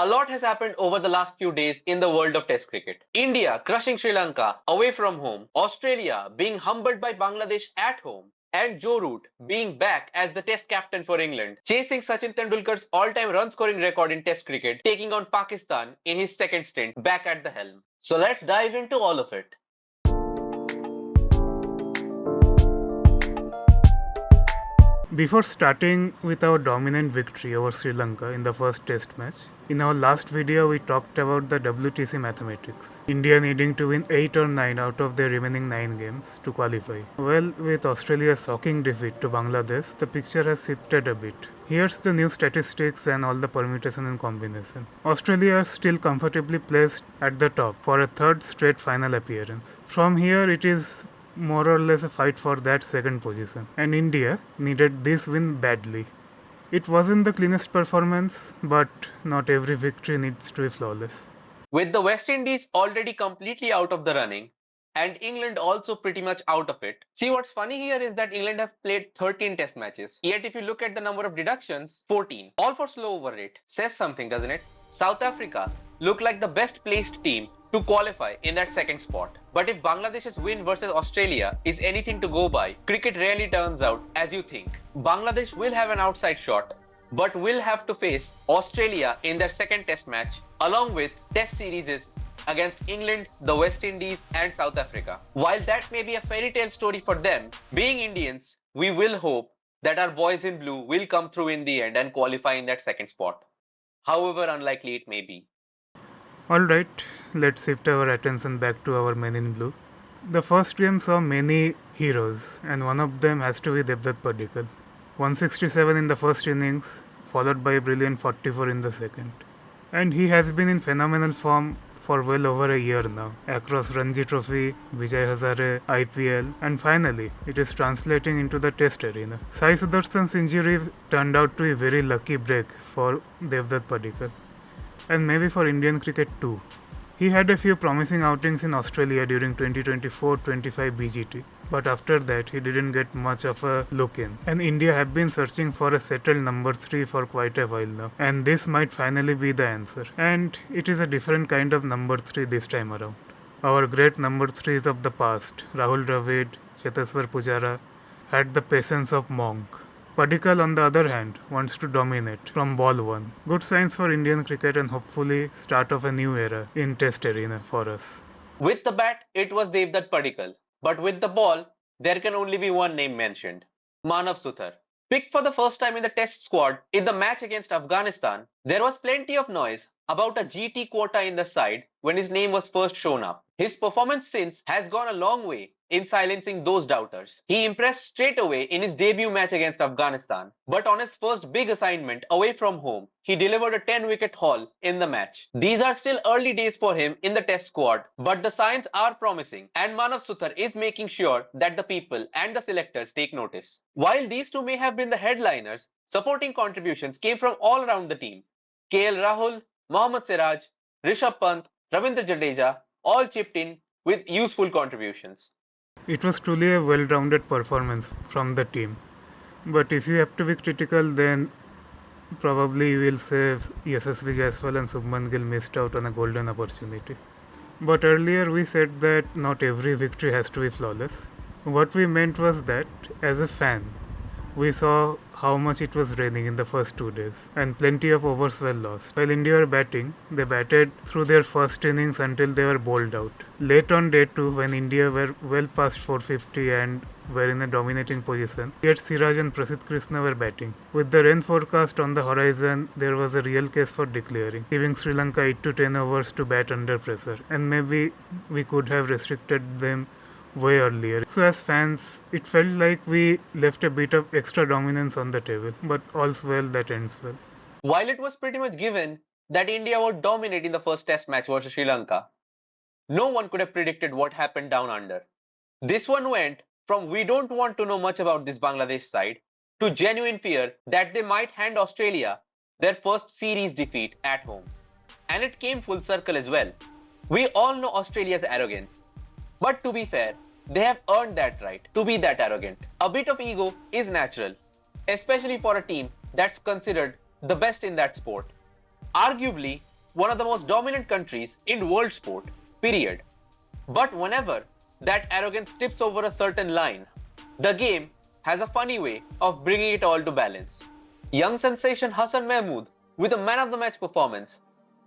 A lot has happened over the last few days in the world of Test cricket. India crushing Sri Lanka away from home, Australia being humbled by Bangladesh at home, and Joe Root being back as the Test captain for England, chasing Sachin Tendulkar's all-time run-scoring record in Test cricket, taking on Pakistan in his second stint back at the helm. So let's dive into all of it. Before starting with our dominant victory over Sri Lanka in the first test match, in our last video we talked about the WTC mathematics. India needing to win 8 or 9 out of their remaining 9 games to qualify. Well, with Australia's shocking defeat to Bangladesh, the picture has shifted a bit. Here's the new statistics and all the permutation and combination. Australia are still comfortably placed at the top for a third straight final appearance. From here it is more or less a fight for that second position, and India needed this win badly. It wasn't the cleanest performance, but not every victory needs to be flawless. With the West Indies already completely out of the running, and England also pretty much out of it. See, what's funny here is that England have played 13 test matches. Yet if you look at the number of deductions, 14. All for slow over rate. Says something, doesn't it? South Africa look like the best placed team to qualify in that second spot. But if Bangladesh's win versus Australia is anything to go by, cricket rarely turns out as you think. Bangladesh will have an outside shot, but will have to face Australia in their second test match, along with test series against England, the West Indies and South Africa. While that may be a fairy tale story for them, being Indians, we will hope that our boys in blue will come through in the end and qualify in that second spot, however unlikely it may be. Alright, let's shift our attention back to our men in blue. The first game saw many heroes, and one of them has to be Devdutt Padikkal. 167 in the first innings, followed by a brilliant 44 in the second. And he has been in phenomenal form for well over a year now, across Ranji Trophy, Vijay Hazare, IPL, and finally, it is translating into the Test arena. Sai Sudarshan's injury turned out to be a very lucky break for Devdutt Padikkal, and maybe for Indian cricket too. He had a few promising outings in Australia during 2024-25 BGT, but after that he didn't get much of a look in. And India have been searching for a settled number 3 for quite a while now, and this might finally be the answer. And it is a different kind of number 3 this time around. Our great number 3s of the past, Rahul Dravid, Cheteshwar Pujara, had the patience of monk. Padikkal, on the other hand, wants to dominate from ball 1. Good signs for Indian cricket and hopefully start of a new era in Test arena for us. With the bat, it was Devdutt Padikkal. But with the ball, there can only be one name mentioned. Manav Suthar. Picked for the first time in the Test squad in the match against Afghanistan, there was plenty of noise about a GT quota in the side when his name was first shown up. His performance since has gone a long way in silencing those doubters. He impressed straight away in his debut match against Afghanistan, but on his first big assignment away from home, he delivered a 10-wicket haul in the match. These are still early days for him in the Test squad, but the signs are promising, and Manav Suthar is making sure that the people and the selectors take notice. While these two may have been the headliners, supporting contributions came from all around the team. KL Rahul, Mohammad Siraj, Rishabh Pant, Ravindra Jadeja all chipped in with useful contributions. It was truly a well-rounded performance from the team. But if you have to be critical, then probably you will say Yashasvi Jaiswal and Shubman Gill missed out on a golden opportunity. But earlier we said that not every victory has to be flawless. What we meant was that, as a fan, we saw how much it was raining in the first 2 days, and plenty of overs were lost. While India were batting, they batted through their first innings until they were bowled out. Late on day 2, when India were well past 450 and were in a dominating position, yet Siraj and Prasidh Krishna were batting. With the rain forecast on the horizon, there was a real case for declaring, giving Sri Lanka 8 to 10 overs to bat under pressure, and maybe we could have restricted them way earlier. So as fans, it felt like we left a bit of extra dominance on the table, but all's well that ends well. While it was pretty much given that India would dominate in the first Test match versus Sri Lanka, no one could have predicted what happened down under. This one went from we don't want to know much about this Bangladesh side to genuine fear that they might hand Australia their first series defeat at home. And it came full circle as well. We all know Australia's arrogance. But to be fair, they have earned that right to be that arrogant. A bit of ego is natural, especially for a team that's considered the best in that sport. Arguably, one of the most dominant countries in world sport, period. But whenever that arrogance tips over a certain line, the game has a funny way of bringing it all to balance. Young sensation Hassan Mahmood with a man of the match performance,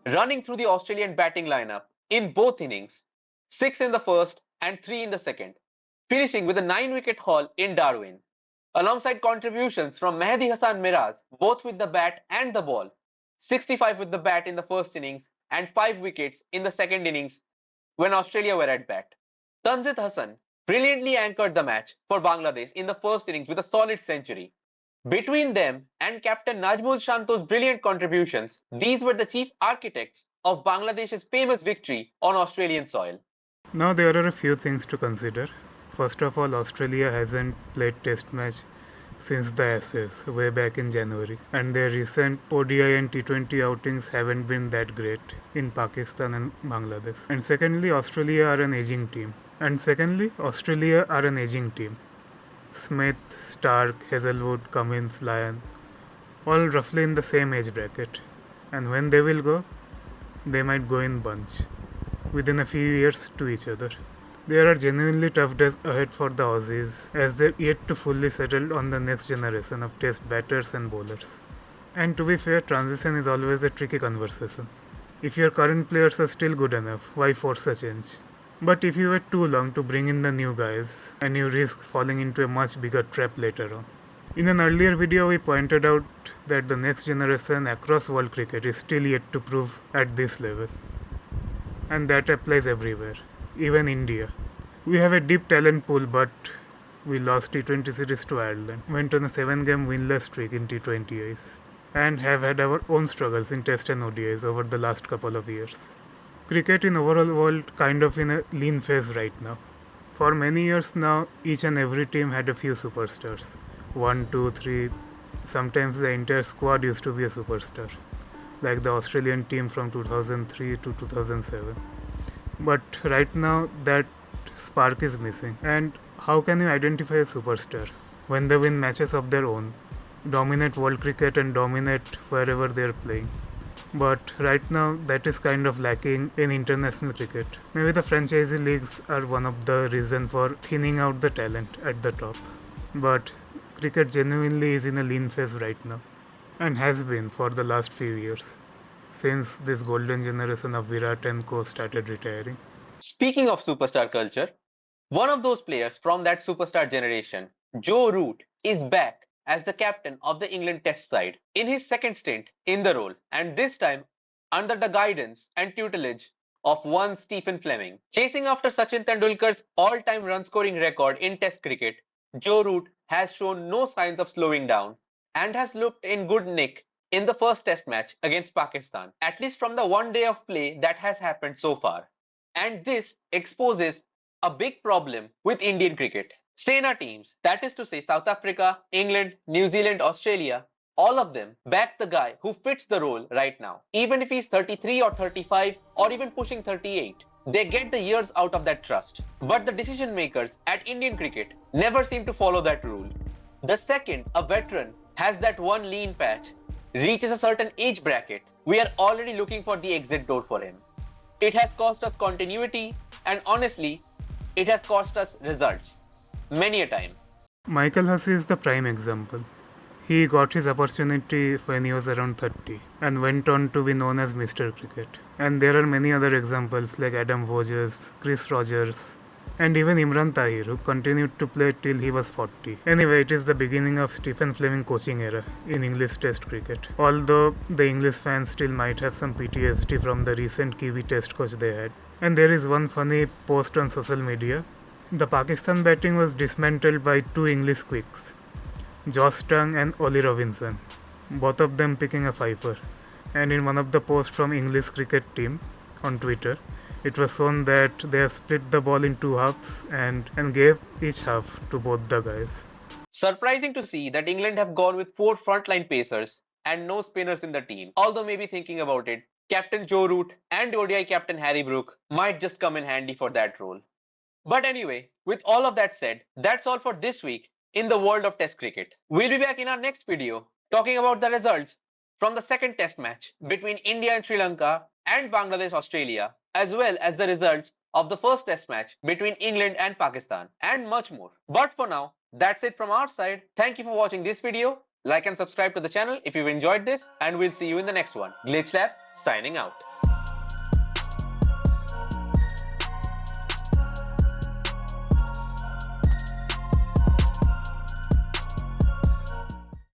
running through the Australian batting lineup in both innings, 6 in the first and 3 in the second, finishing with a 9-wicket haul in Darwin. Alongside contributions from Mehdi Hassan Miraz, both with the bat and the ball, 65 with the bat in the first innings and 5 wickets in the second innings when Australia were at bat. Tanzit Hassan brilliantly anchored the match for Bangladesh in the first innings with a solid century. Between them and captain Najmul Shanto's brilliant contributions, these were the chief architects of Bangladesh's famous victory on Australian soil. Now there are a few things to consider. First of all, Australia hasn't played test match since the Ashes way back in January, and their recent ODI and T20 outings haven't been that great in Pakistan and Bangladesh. And secondly, Australia are an aging team. Smith, Stark, Hazelwood, Cummins, Lyon, all roughly in the same age bracket. And when they will go, they might go in bunch, within a few years to each other. There are genuinely tough days ahead for the Aussies, as they're yet to fully settle on the next generation of test batters and bowlers. And to be fair, transition is always a tricky conversation. If your current players are still good enough, why force a change? But if you wait too long to bring in the new guys, and you risk falling into a much bigger trap later on. In an earlier video, we pointed out that the next generation across world cricket is still yet to prove at this level. And that applies everywhere, even India. We have a deep talent pool, but we lost T20 series to Ireland, went on a 7-game winless streak in T20Is, and have had our own struggles in Test and ODIs over the last couple of years. Cricket in overall world kind of in a lean phase right now. For many years now, each and every team had a few superstars. 1, 2, 3, sometimes the entire squad used to be a superstar, like the Australian team from 2003 to 2007. But right now that spark is missing. And how can you identify a superstar when they win matches of their own, dominate world cricket and dominate wherever they're playing? But right now that is kind of lacking in international cricket. Maybe the franchisee leagues are one of the reason for thinning out the talent at the top. But cricket genuinely is in a lean phase right now, and has been for the last few years, since this golden generation of Virat and co started retiring. Speaking of superstar culture, one of those players from that superstar generation, Joe Root, is back as the captain of the England Test side in his second stint in the role, and this time under the guidance and tutelage of one Stephen Fleming. Chasing after Sachin Tendulkar's all-time run-scoring record in Test cricket, Joe Root has shown no signs of slowing down and has looked in good nick in the first Test match against Pakistan, at least from the one day of play that has happened so far. And this exposes a big problem with Indian cricket. SENA teams, that is to say South Africa, England, New Zealand, Australia, all of them back the guy who fits the role right now. Even if he's 33 or 35 or even pushing 38, they get the years out of that trust. But the decision makers at Indian cricket never seem to follow that rule. The second a veteran has that one lean patch, reaches a certain age bracket, we are already looking for the exit door for him. It has cost us continuity, and honestly, it has cost us results. Many a time. Michael Hussey is the prime example. He got his opportunity when he was around 30 and went on to be known as Mr. Cricket. And there are many other examples like Adam Voges, Chris Rogers, and even Imran Tahir, who continued to play till he was 40. Anyway, it is the beginning of Stephen Fleming coaching era in English Test cricket. Although the English fans still might have some PTSD from the recent Kiwi Test coach they had. And there is one funny post on social media. The Pakistan batting was dismantled by two English quicks, Josh Tongue and Ollie Robinson, both of them picking a fifer. And in one of the posts from English cricket team on Twitter, it was shown that they have split the ball in two halves and gave each half to both the guys. Surprising to see that England have gone with 4 frontline pacers and no spinners in the team. Although maybe thinking about it, Captain Joe Root and ODI captain Harry Brook might just come in handy for that role. But anyway, with all of that said, that's all for this week in the world of Test cricket. We'll be back in our next video talking about the results from the second Test match between India and Sri Lanka and Bangladesh Australia, as well as the results of the first test match between England and Pakistan, and much more. But for now, that's it from our side. Thank you for watching this video. Like and subscribe to the channel if you've enjoyed this, and we'll see you in the next one. Glitch Lab signing out.